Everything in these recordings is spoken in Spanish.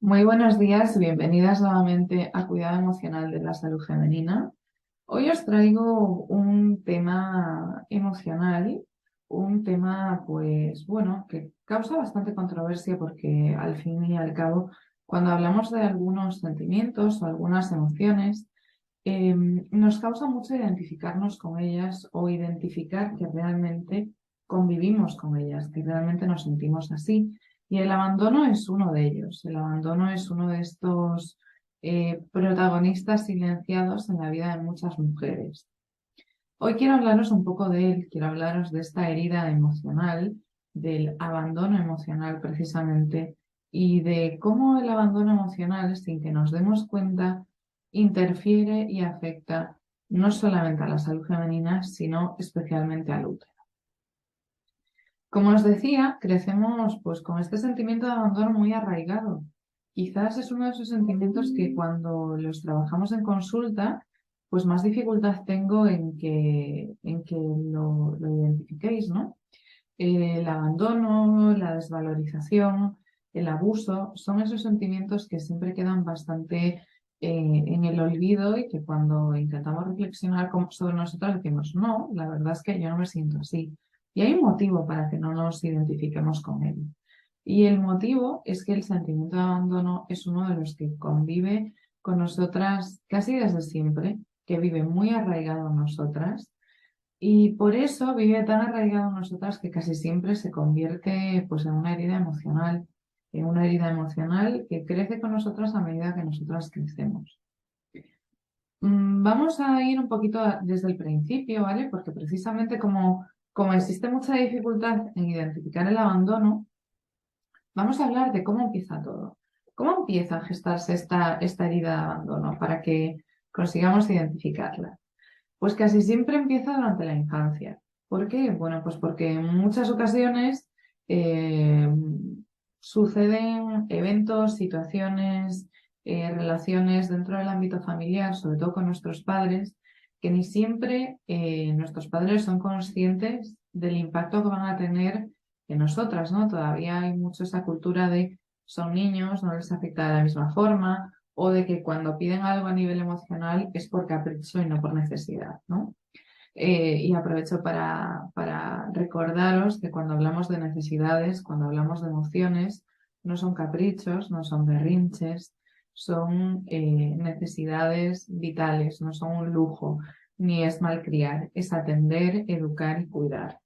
Muy buenos días y bienvenidas nuevamente a Cuidado Emocional de la Salud Femenina. Hoy os traigo un tema emocional, un tema pues bueno, que causa bastante controversia porque al fin y al cabo, cuando hablamos de algunos sentimientos o algunas emociones, nos causa mucho identificarnos con ellas o identificar que realmente convivimos con ellas, que realmente nos sentimos así. Y el abandono es uno de ellos. El abandono es uno de estos protagonistas silenciados en la vida de muchas mujeres. Hoy quiero hablaros un poco de él, quiero hablaros de esta herida emocional, del abandono emocional precisamente, y de cómo el abandono emocional, sin que nos demos cuenta, interfiere y afecta no solamente a la salud femenina, sino especialmente al útero. Como os decía, crecemos pues con este sentimiento de abandono muy arraigado. Quizás es uno de esos sentimientos que cuando los trabajamos en consulta, pues más dificultad tengo en que lo identifiquéis, ¿no? El abandono, la desvalorización, el abuso, son esos sentimientos que siempre quedan bastante en el olvido y que cuando intentamos reflexionar sobre nosotros decimos, no, la verdad es que yo no me siento así. Y hay un motivo para que no nos identifiquemos con él. Y el motivo es que el sentimiento de abandono es uno de los que convive con nosotras casi desde siempre, que vive muy arraigado en nosotras y por eso vive tan arraigado en nosotras que casi siempre se convierte pues, en una herida emocional que crece con nosotras a medida que nosotras crecemos. Vamos a ir un poquito desde el principio, ¿vale? Porque precisamente como existe mucha dificultad en identificar el abandono, vamos a hablar de cómo empieza todo. ¿Cómo empieza a gestarse esta herida de abandono para que consigamos identificarla? Pues casi siempre empieza durante la infancia. ¿Por qué? Bueno, pues porque en muchas ocasiones eh, suceden eventos, situaciones, relaciones dentro del ámbito familiar, sobre todo con nuestros padres, que ni siempre nuestros padres son conscientes del impacto que van a tener en nosotras, ¿no? Todavía hay mucho esa cultura de son niños, no les afecta de la misma forma, o de que cuando piden algo a nivel emocional es por capricho y no por necesidad, ¿no? Y aprovecho para recordaros que cuando hablamos de necesidades, cuando hablamos de emociones, no son caprichos, no son berrinches, son necesidades vitales, no son un lujo, ni es malcriar, es atender, educar y cuidar.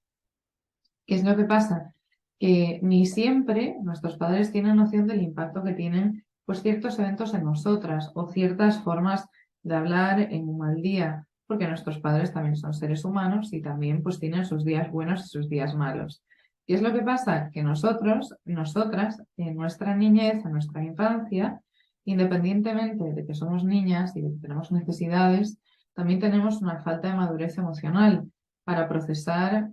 ¿Qué es lo que pasa? Que ni siempre nuestros padres tienen noción del impacto que tienen pues, ciertos eventos en nosotras o ciertas formas de hablar en un mal día, porque nuestros padres también son seres humanos y también pues, tienen sus días buenos y sus días malos. ¿Qué es lo que pasa? Que nosotras, en nuestra niñez, en nuestra infancia, independientemente de que somos niñas y de que tenemos necesidades, también tenemos una falta de madurez emocional para procesar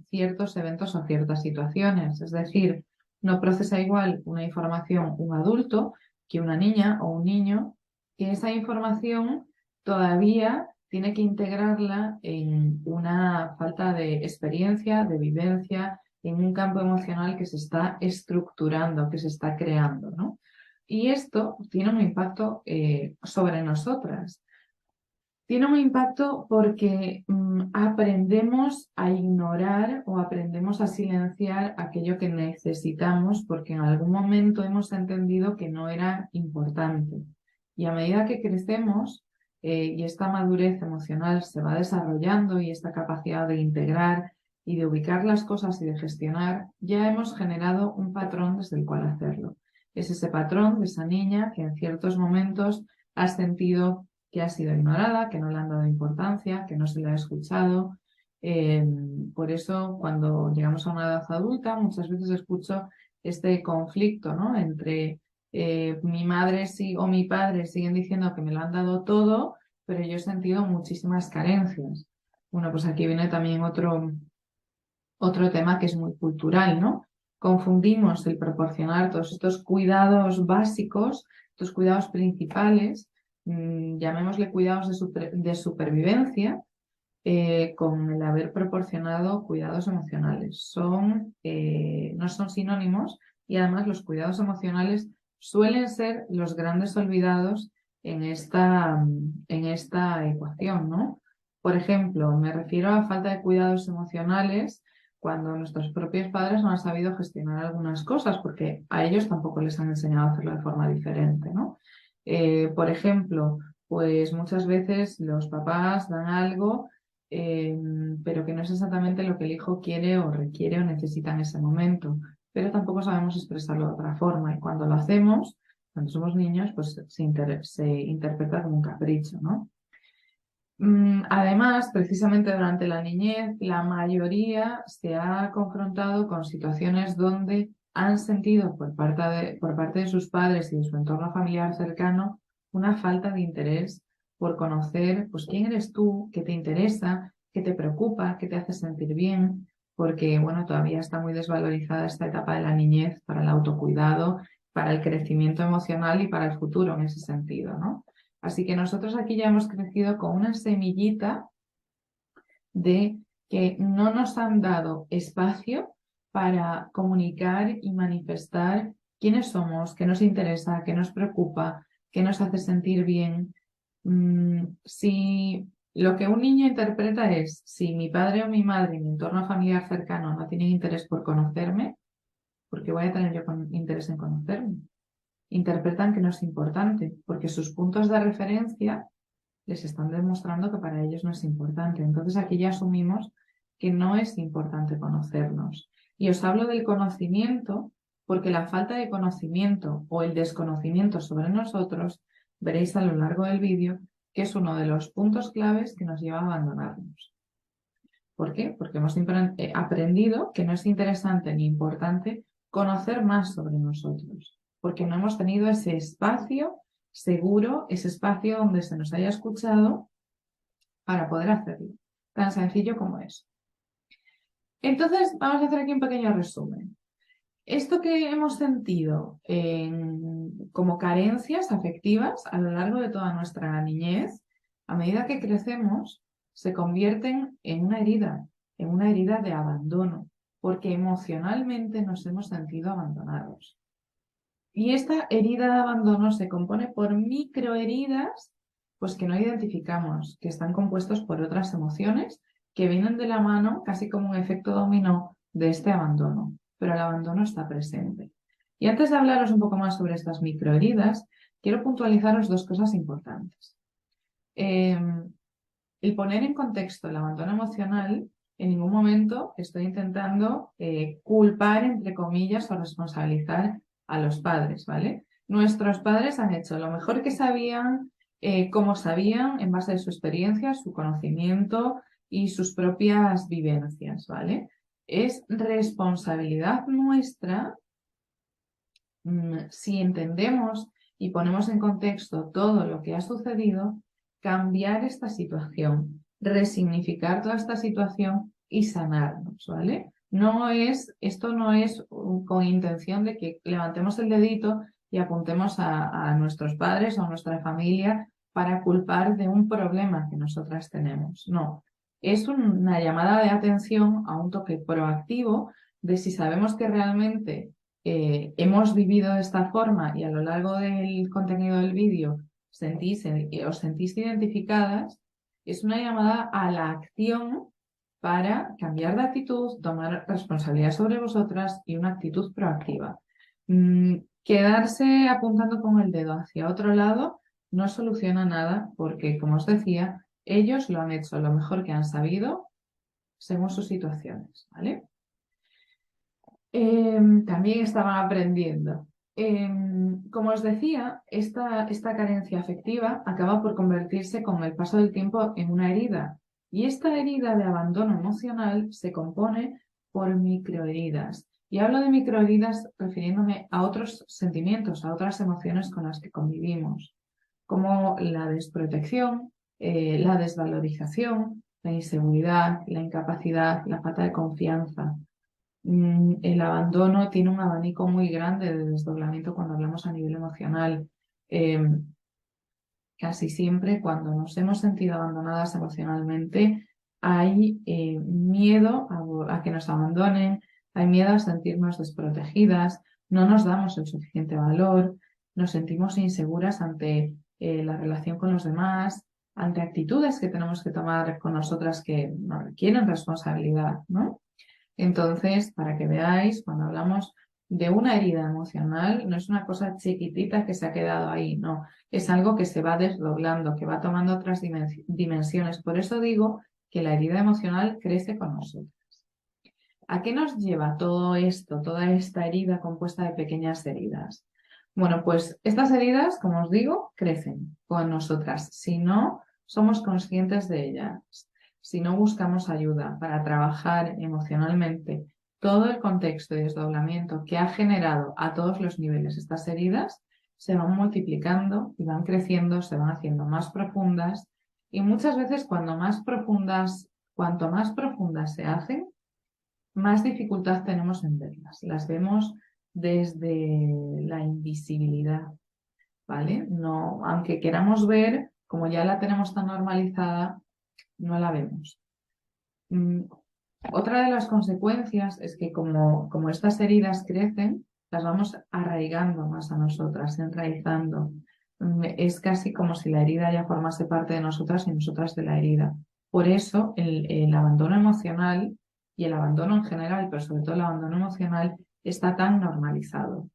ciertos eventos o ciertas situaciones. Es decir, no procesa igual una información un adulto que una niña o un niño, que esa información todavía tiene que integrarla en una falta de experiencia, de vivencia, en un campo emocional que se está estructurando, que se está creando, ¿no? Y esto tiene un impacto sobre nosotras. Tiene un impacto porque aprendemos a ignorar o aprendemos a silenciar aquello que necesitamos porque en algún momento hemos entendido que no era importante. Y a medida que crecemos y esta madurez emocional se va desarrollando y esta capacidad de integrar y de ubicar las cosas y de gestionar, ya hemos generado un patrón desde el cual hacerlo. Es ese patrón de esa niña que en ciertos momentos ha sentido que ha sido ignorada, que no le han dado importancia, que no se le ha escuchado. Eh, por eso, cuando llegamos a una edad adulta, muchas veces escucho este conflicto, ¿no? Entre mi madre sí, o mi padre siguen diciendo que me lo han dado todo, pero yo he sentido muchísimas carencias. Bueno, pues aquí viene también otro tema que es muy cultural, ¿no? Confundimos el proporcionar todos estos cuidados básicos, estos cuidados principales, llamémosle cuidados de supervivencia, con el haber proporcionado cuidados emocionales. No son sinónimos y además los cuidados emocionales suelen ser los grandes olvidados en esta ecuación, ¿no? Por ejemplo, me refiero a falta de cuidados emocionales cuando nuestros propios padres no han sabido gestionar algunas cosas, porque a ellos tampoco les han enseñado a hacerlo de forma diferente, ¿no? Por ejemplo, pues muchas veces los papás dan algo, pero que no es exactamente lo que el hijo quiere o requiere o necesita en ese momento, pero tampoco sabemos expresarlo de otra forma, y cuando lo hacemos, cuando somos niños, pues se interpreta como un capricho, ¿no? Además, precisamente durante la niñez, la mayoría se ha confrontado con situaciones donde han sentido por parte de sus padres y de su entorno familiar cercano una falta de interés por conocer, pues, quién eres tú, qué te interesa, qué te preocupa, qué te hace sentir bien, porque, bueno, todavía está muy desvalorizada esta etapa de la niñez para el autocuidado, para el crecimiento emocional y para el futuro en ese sentido, ¿no? Así que nosotros aquí ya hemos crecido con una semillita de que no nos han dado espacio para comunicar y manifestar quiénes somos, qué nos interesa, qué nos preocupa, qué nos hace sentir bien. Si lo que un niño interpreta es si mi padre o mi madre, mi entorno familiar cercano, no tienen interés por conocerme, ¿por qué voy a tener yo interés en conocerme? Interpretan que no es importante, porque sus puntos de referencia les están demostrando que para ellos no es importante. Entonces aquí ya asumimos que no es importante conocernos. Y os hablo del conocimiento porque la falta de conocimiento o el desconocimiento sobre nosotros, veréis a lo largo del vídeo, que es uno de los puntos claves que nos lleva a abandonarnos. ¿Por qué? Porque hemos aprendido que no es interesante ni importante conocer más sobre nosotros, porque no hemos tenido ese espacio seguro, ese espacio donde se nos haya escuchado para poder hacerlo. Tan sencillo como eso. Entonces, vamos a hacer aquí un pequeño resumen. Esto que hemos sentido como carencias afectivas a lo largo de toda nuestra niñez, a medida que crecemos, se convierten en una herida de abandono, porque emocionalmente nos hemos sentido abandonados. Y esta herida de abandono se compone por microheridas, pues que no identificamos, que están compuestos por otras emociones que vienen de la mano, casi como un efecto dominó de este abandono, pero el abandono está presente. Y antes de hablaros un poco más sobre estas microheridas, quiero puntualizaros dos cosas importantes. El poner en contexto el abandono emocional, en ningún momento estoy intentando culpar, entre comillas, o responsabilizar a los padres, ¿vale? Nuestros padres han hecho lo mejor que sabían, como sabían, en base a su experiencia, su conocimiento y sus propias vivencias, ¿vale? Es responsabilidad nuestra, si entendemos y ponemos en contexto todo lo que ha sucedido, cambiar esta situación, resignificar toda esta situación y sanarnos, ¿vale? Esto no es con intención de que levantemos el dedito y apuntemos a nuestros padres o a nuestra familia para culpar de un problema que nosotras tenemos. No, es una llamada de atención a un toque proactivo de si sabemos que realmente hemos vivido de esta forma y a lo largo del contenido del vídeo os sentís identificadas, es una llamada a la acción para cambiar de actitud, tomar responsabilidad sobre vosotras y una actitud proactiva. Quedarse apuntando con el dedo hacia otro lado no soluciona nada porque, como os decía, ellos lo han hecho lo mejor que han sabido según sus situaciones, ¿vale? También estaban aprendiendo. Como os decía, esta carencia afectiva acaba por convertirse con el paso del tiempo en una herida. Y esta herida de abandono emocional se compone por microheridas. Y hablo de microheridas refiriéndome a otros sentimientos, a otras emociones con las que convivimos, como la desprotección, la desvalorización, la inseguridad, la incapacidad, la falta de confianza. El abandono tiene un abanico muy grande de desdoblamiento cuando hablamos a nivel emocional. Casi siempre cuando nos hemos sentido abandonadas emocionalmente hay miedo a que nos abandonen, hay miedo a sentirnos desprotegidas, no nos damos el suficiente valor, nos sentimos inseguras ante la relación con los demás, ante actitudes que tenemos que tomar con nosotras que nos requieren responsabilidad, ¿no? Entonces, para que veáis, cuando hablamos de una herida emocional, no es una cosa chiquitita que se ha quedado ahí, no, es algo que se va desdoblando, que va tomando otras dimensiones. Por eso digo que la herida emocional crece con nosotros. ¿A qué nos lleva todo esto, toda esta herida compuesta de pequeñas heridas? Bueno, pues estas heridas, como os digo, crecen con nosotras. Si no somos conscientes de ellas, si no buscamos ayuda para trabajar emocionalmente todo el contexto y desdoblamiento que ha generado a todos los niveles estas heridas, se van multiplicando y van creciendo, se van haciendo más profundas y muchas veces cuanto más profundas se hacen, más dificultad tenemos en verlas. Las vemos desde la invisibilidad, ¿vale? No, aunque queramos ver, como ya la tenemos tan normalizada, no la vemos. Otra de las consecuencias es que como estas heridas crecen, las vamos arraigando más a nosotras, enraizando. Es casi como si la herida ya formase parte de nosotras y nosotras de la herida. Por eso el abandono emocional y el abandono en general, pero sobre todo el abandono emocional, está tan normalizado.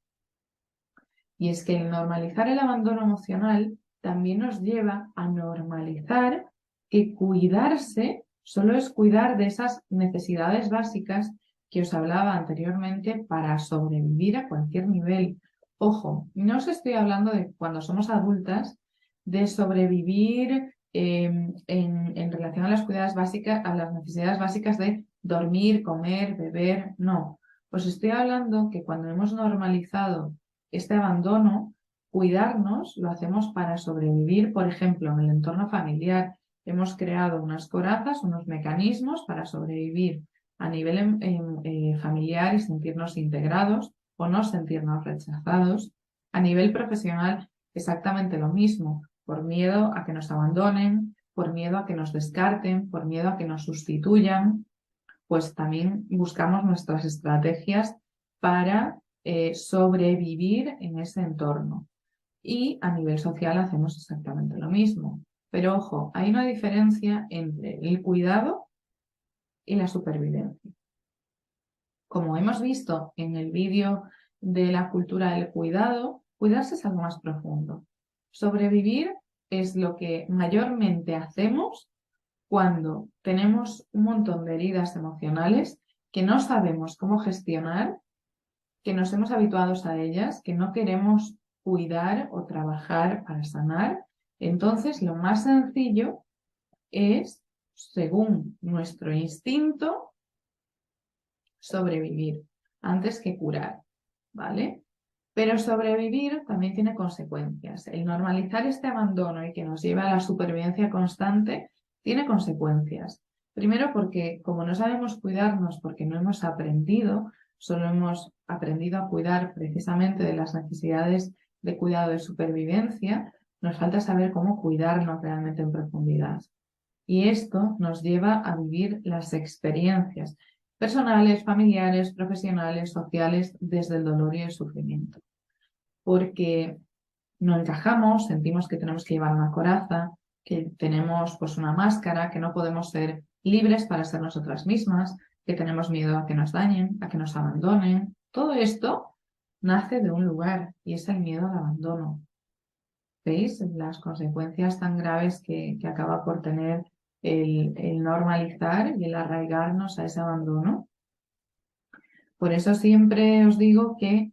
Y es que el normalizar el abandono emocional también nos lleva a normalizar que cuidarse solo es cuidar de esas necesidades básicas que os hablaba anteriormente para sobrevivir a cualquier nivel. Ojo, no os estoy hablando de cuando somos adultas, de sobrevivir en relación a las cuidados básicas, a las necesidades básicas de dormir, comer, beber. No, os estoy hablando que cuando hemos normalizado este abandono, cuidarnos lo hacemos para sobrevivir, por ejemplo, en el entorno familiar. Hemos creado unas corazas, unos mecanismos para sobrevivir a nivel familiar y sentirnos integrados o no sentirnos rechazados. A nivel profesional, exactamente lo mismo, por miedo a que nos abandonen, por miedo a que nos descarten, por miedo a que nos sustituyan, pues también buscamos nuestras estrategias para sobrevivir en ese entorno. Y a nivel social hacemos exactamente lo mismo. Pero ojo, hay una diferencia entre el cuidado y la supervivencia. Como hemos visto en el vídeo de la cultura del cuidado, cuidarse es algo más profundo. Sobrevivir es lo que mayormente hacemos cuando tenemos un montón de heridas emocionales que no sabemos cómo gestionar, que nos hemos habituado a ellas, que no queremos cuidar o trabajar para sanar. Entonces, lo más sencillo es, según nuestro instinto, sobrevivir antes que curar, ¿vale? Pero sobrevivir también tiene consecuencias. El normalizar este abandono y que nos lleva a la supervivencia constante tiene consecuencias. Primero porque como no sabemos cuidarnos porque no hemos aprendido, solo hemos aprendido a cuidar precisamente de las necesidades de cuidado de supervivencia, nos falta saber cómo cuidarnos realmente en profundidad. Y esto nos lleva a vivir las experiencias personales, familiares, profesionales, sociales, desde el dolor y el sufrimiento. Porque no encajamos, sentimos que tenemos que llevar una coraza, que tenemos pues una máscara, que no podemos ser libres para ser nosotras mismas, que tenemos miedo a que nos dañen, a que nos abandonen. Todo esto nace de un lugar y es el miedo al abandono. ¿Veis las consecuencias tan graves que acaba por tener el normalizar y el arraigarnos a ese abandono? Por eso siempre os digo que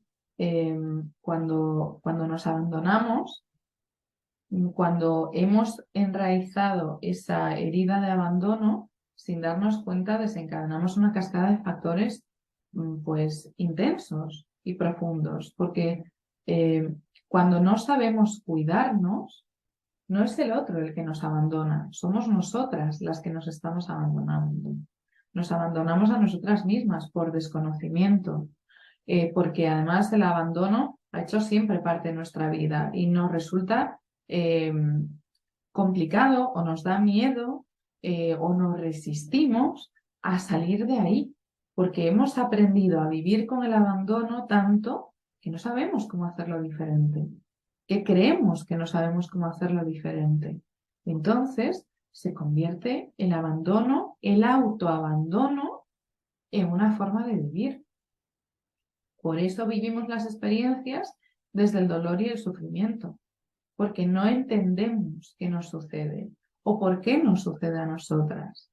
cuando nos abandonamos, cuando hemos enraizado esa herida de abandono, sin darnos cuenta, desencadenamos una cascada de factores pues intensos y profundos, porque cuando no sabemos cuidarnos, no es el otro el que nos abandona, somos nosotras las que nos estamos abandonando. Nos abandonamos a nosotras mismas por desconocimiento, porque además el abandono ha hecho siempre parte de nuestra vida y nos resulta complicado o nos da miedo o nos resistimos a salir de ahí, porque hemos aprendido a vivir con el abandono tanto que no sabemos cómo hacerlo diferente. que creemos que no sabemos cómo hacerlo diferente. Entonces se convierte el abandono, el autoabandono, en una forma de vivir. Por eso vivimos las experiencias desde el dolor y el sufrimiento, porque no entendemos qué nos sucede o por qué nos sucede a nosotras.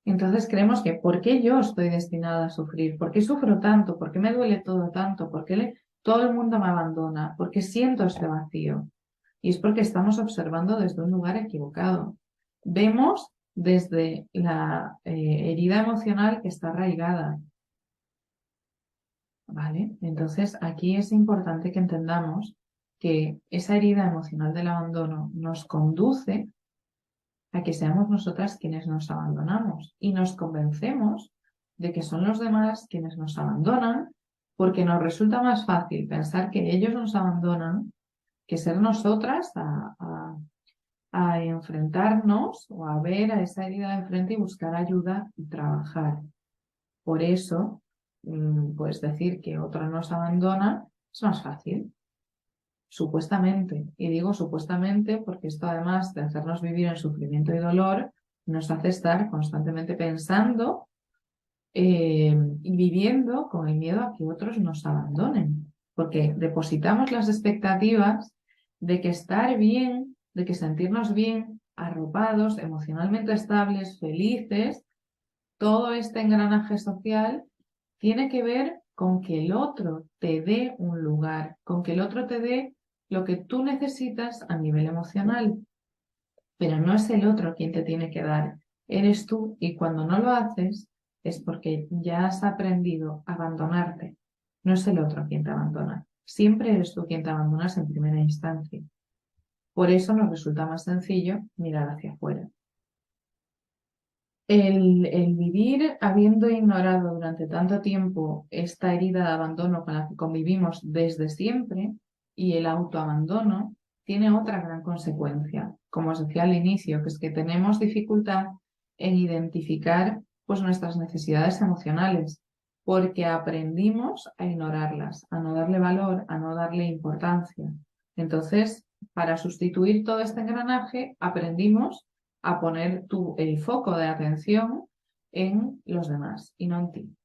Entonces creemos que ¿por qué yo estoy destinada a sufrir? ¿Por qué sufro tanto? ¿Por qué me duele todo tanto? ¿Por qué todo el mundo me abandona? ¿Por qué siento este vacío? Y es porque estamos observando desde un lugar equivocado. Vemos desde la herida emocional que está arraigada. ¿Vale? Entonces aquí es importante que entendamos que esa herida emocional del abandono nos conduce a que seamos nosotras quienes nos abandonamos y nos convencemos de que son los demás quienes nos abandonan porque nos resulta más fácil pensar que ellos nos abandonan que ser nosotras a enfrentarnos o a ver a esa herida de enfrente y buscar ayuda y trabajar. Por eso, pues decir que otro nos abandona es más fácil. Supuestamente, y digo supuestamente porque esto además de hacernos vivir en sufrimiento y dolor, nos hace estar constantemente pensando y viviendo con el miedo a que otros nos abandonen, porque depositamos las expectativas de que estar bien, de que sentirnos bien, arropados, emocionalmente estables, felices, todo este engranaje social tiene que ver con que el otro te dé un lugar, con que el otro te dé lo que tú necesitas a nivel emocional, pero no es el otro quien te tiene que dar, eres tú y cuando no lo haces es porque ya has aprendido a abandonarte, no es el otro quien te abandona, siempre eres tú quien te abandonas en primera instancia. Por eso nos resulta más sencillo mirar hacia afuera. El vivir habiendo ignorado durante tanto tiempo esta herida de abandono con la que convivimos desde siempre y el autoabandono tiene otra gran consecuencia, como os decía al inicio, que es que tenemos dificultad en identificar pues, nuestras necesidades emocionales, porque aprendimos a ignorarlas, a no darle valor, a no darle importancia. Entonces, para sustituir todo este engranaje, aprendimos a poner el foco de atención en los demás y no en ti.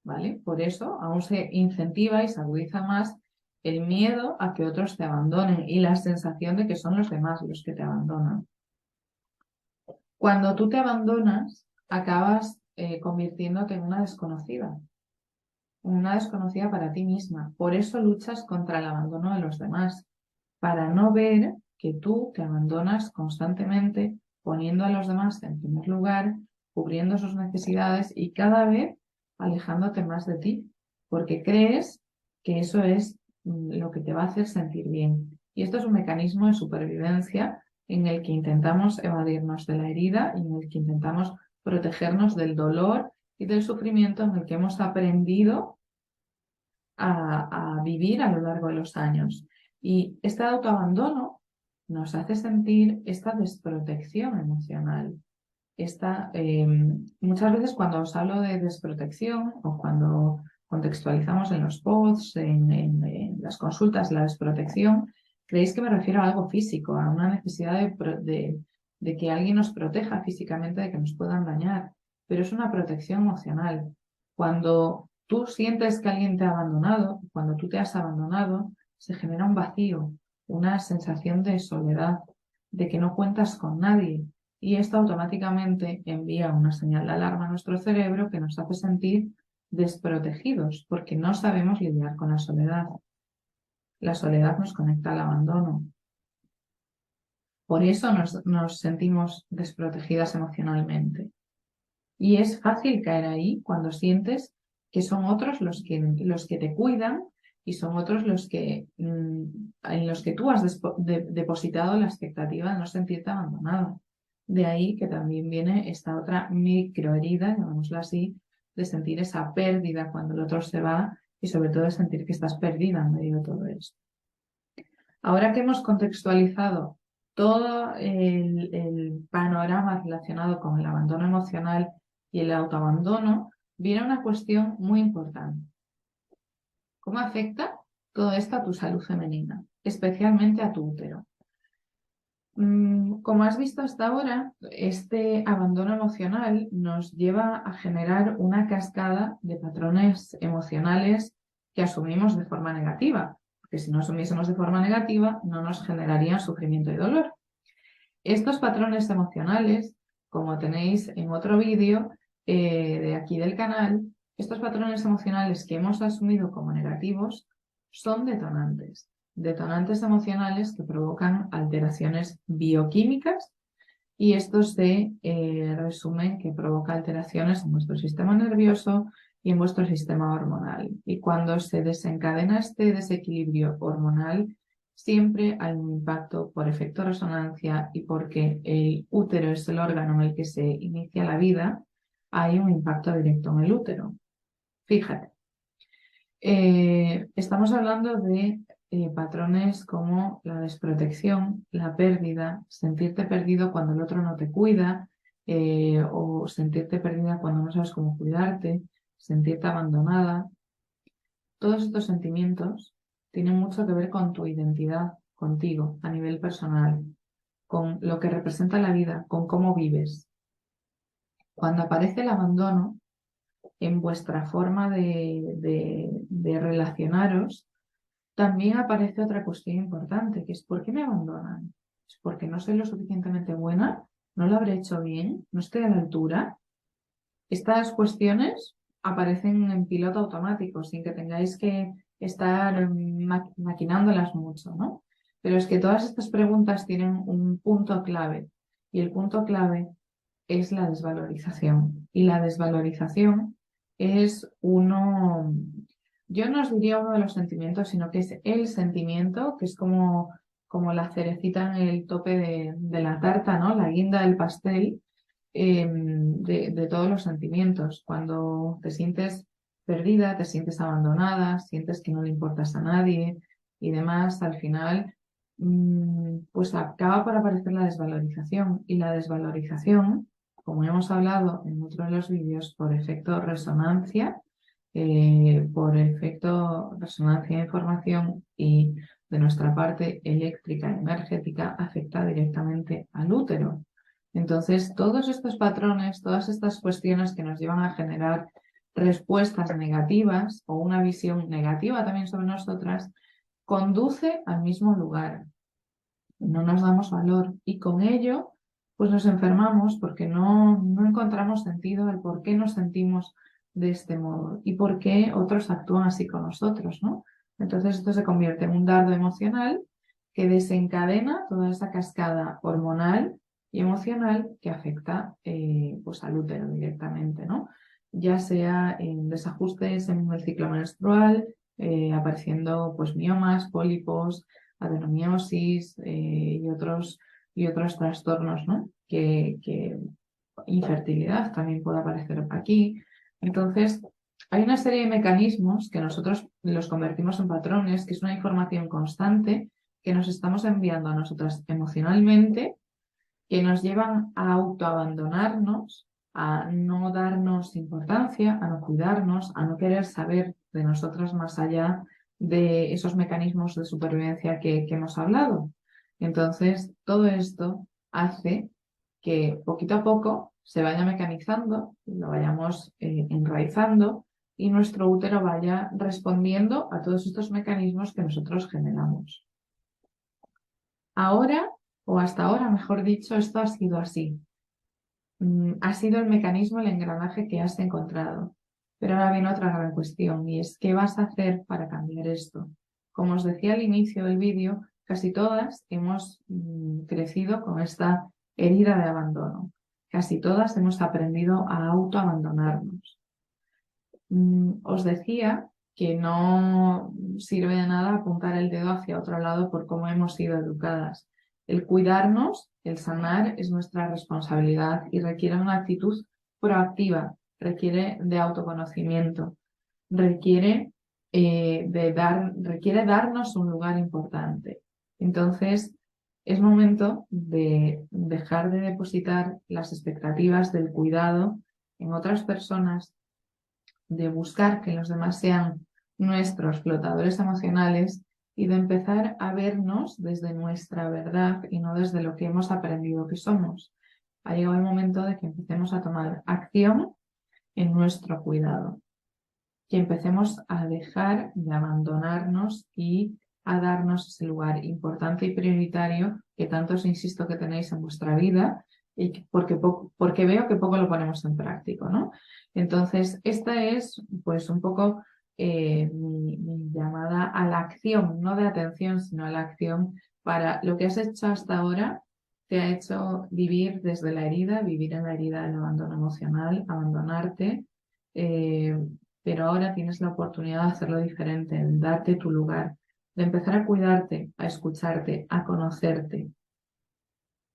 ¿Vale? Por eso aún se incentiva y se agudiza más el miedo a que otros te abandonen y la sensación de que son los demás los que te abandonan. Cuando tú te abandonas, acabas convirtiéndote en una desconocida para ti misma. Por eso luchas contra el abandono de los demás, para no ver que tú te abandonas constantemente poniendo a los demás en primer lugar, cubriendo sus necesidades y cada vez alejándote más de ti, porque crees que eso es lo que te va a hacer sentir bien. Y esto es un mecanismo de supervivencia en el que intentamos evadirnos de la herida y en el que intentamos protegernos del dolor y del sufrimiento en el que hemos aprendido a vivir a lo largo de los años. Y este autoabandono nos hace sentir esta desprotección emocional. Muchas veces cuando os hablo de desprotección o cuando contextualizamos en los posts, en las consultas, la desprotección, creéis que me refiero a algo físico, a una necesidad de que alguien nos proteja físicamente de que nos puedan dañar, pero es una protección emocional. Cuando tú sientes que alguien te ha abandonado, cuando tú te has abandonado, se genera un vacío, una sensación de soledad, de que no cuentas con nadie. Y esto automáticamente envía una señal de alarma a nuestro cerebro que nos hace sentir desprotegidos porque no sabemos lidiar con la soledad. La soledad nos conecta al abandono. Por eso nos sentimos desprotegidas emocionalmente. Y es fácil caer ahí cuando sientes que son otros los que te cuidan y son otros en los que tú has depositado la expectativa de no sentirte abandonado. De ahí que también viene esta otra microherida, llamémosla así, de sentir esa pérdida cuando el otro se va y sobre todo de sentir que estás perdida en medio de todo esto. Ahora que hemos contextualizado todo el panorama relacionado con el abandono emocional y el autoabandono, viene una cuestión muy importante. ¿Cómo afecta todo esto a tu salud femenina? especialmente a tu útero. Como has visto hasta ahora, este abandono emocional nos lleva a generar una cascada de patrones emocionales que asumimos de forma negativa, porque si no asumiésemos de forma negativa no nos generarían sufrimiento y dolor. Estos patrones emocionales, como tenéis en otro vídeo de aquí del canal, estos patrones emocionales que hemos asumido como negativos son detonantes. Detonantes emocionales que provocan alteraciones bioquímicas y esto se resume que provoca alteraciones en vuestro sistema nervioso y en vuestro sistema hormonal. Y cuando se desencadena este desequilibrio hormonal, siempre hay un impacto por efecto resonancia y porque el útero es el órgano en el que se inicia la vida, hay un impacto directo en el útero. Fíjate. Estamos hablando de patrones como la desprotección, la pérdida, sentirte perdido cuando el otro no te cuida, o sentirte perdida cuando no sabes cómo cuidarte, sentirte abandonada. Todos estos sentimientos tienen mucho que ver con tu identidad, contigo, a nivel personal, con lo que representa la vida, con cómo vives. Cuando aparece el abandono, en vuestra forma de relacionaros, también aparece otra cuestión importante, que es ¿por qué me abandonan? ¿Es porque no soy lo suficientemente buena? ¿No lo habré hecho bien? ¿No estoy a la altura? Estas cuestiones aparecen en piloto automático, sin que tengáis que estar maquinándolas mucho, ¿no? Pero es que todas estas preguntas tienen un punto clave, y el punto clave es la desvalorización. Y la desvalorización es uno, yo no os diría uno de los sentimientos, sino que es el sentimiento, que es como la cerecita en el tope de la tarta, ¿no? La guinda del pastel, de todos los sentimientos. Cuando te sientes perdida, te sientes abandonada, sientes que no le importas a nadie y demás, al final, pues acaba por aparecer la desvalorización. Y la desvalorización, como hemos hablado en otro de los vídeos, por efecto resonancia, por efecto resonancia de información y de nuestra parte eléctrica y energética, afecta directamente al útero. Entonces, todos estos patrones, todas estas cuestiones que nos llevan a generar respuestas negativas o una visión negativa también sobre nosotras, conduce al mismo lugar. No nos damos valor y con ello pues nos enfermamos porque no encontramos sentido al por qué nos sentimos de este modo y por qué otros actúan así con nosotros, ¿no? Entonces esto se convierte en un dardo emocional que desencadena toda esa cascada hormonal y emocional que afecta pues al útero directamente, ¿no? Ya sea en desajustes en el ciclo menstrual, apareciendo pues miomas, pólipos, adenomiosis y otros trastornos, ¿no? Que infertilidad también puede aparecer aquí. Entonces, hay una serie de mecanismos que nosotros los convertimos en patrones, que es una información constante que nos estamos enviando a nosotras emocionalmente, que nos llevan a autoabandonarnos, a no darnos importancia, a no cuidarnos, a no querer saber de nosotras más allá de esos mecanismos de supervivencia que hemos hablado. Entonces, todo esto hace que poquito a poco se vaya mecanizando, lo vayamos enraizando y nuestro útero vaya respondiendo a todos estos mecanismos que nosotros generamos. Ahora, o hasta ahora, mejor dicho, esto ha sido así. Ha sido el mecanismo, el engranaje que has encontrado. Pero ahora viene otra gran cuestión y es ¿qué vas a hacer para cambiar esto? Como os decía al inicio del vídeo, casi todas hemos crecido con esta herida de abandono. Casi todas hemos aprendido a autoabandonarnos. Os decía que no sirve de nada apuntar el dedo hacia otro lado por cómo hemos sido educadas. El cuidarnos, el sanar, es nuestra responsabilidad y requiere una actitud proactiva, requiere de autoconocimiento, requiere, requiere darnos un lugar importante. Entonces, es momento de dejar de depositar las expectativas del cuidado en otras personas, de buscar que los demás sean nuestros flotadores emocionales y de empezar a vernos desde nuestra verdad y no desde lo que hemos aprendido que somos. Ha llegado el momento de que empecemos a tomar acción en nuestro cuidado, que empecemos a dejar de abandonarnos y a darnos ese lugar importante y prioritario que tanto os insisto que tenéis en vuestra vida y porque veo que poco lo ponemos en práctica, ¿no? Entonces, esta es pues un poco mi llamada a la acción, no de atención, sino a la acción para lo que has hecho hasta ahora. Te ha hecho vivir desde la herida, vivir en la herida del abandono emocional, abandonarte, pero ahora tienes la oportunidad de hacerlo diferente, de darte tu lugar, de empezar a cuidarte, a escucharte, a conocerte.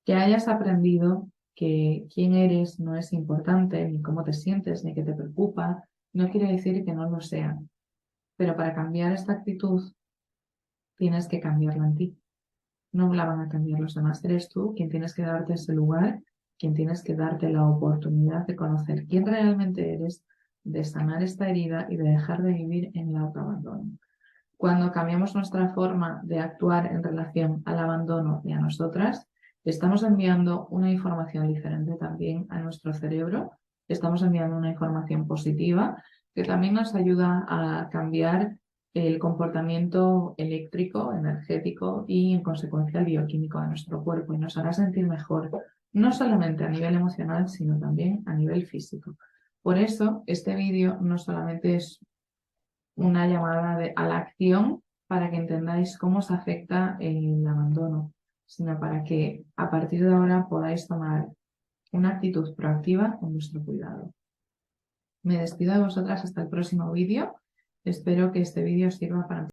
Que hayas aprendido que quién eres no es importante, ni cómo te sientes, ni qué te preocupa, no quiere decir que no lo sea. Pero para cambiar esta actitud, tienes que cambiarla en ti. No la van a cambiar los demás, eres tú quien tienes que darte ese lugar, quien tienes que darte la oportunidad de conocer quién realmente eres, de sanar esta herida y de dejar de vivir en el autoabandono. Cuando cambiamos nuestra forma de actuar en relación al abandono y a nosotras, estamos enviando una información diferente también a nuestro cerebro, estamos enviando una información positiva que también nos ayuda a cambiar el comportamiento eléctrico, energético y en consecuencia el bioquímico de nuestro cuerpo y nos hará sentir mejor, no solamente a nivel emocional, sino también a nivel físico. Por eso, este vídeo no solamente es una llamada a la acción para que entendáis cómo os afecta el abandono, sino para que a partir de ahora podáis tomar una actitud proactiva con vuestro cuidado. Me despido de vosotras hasta el próximo vídeo. Espero que este vídeo os sirva para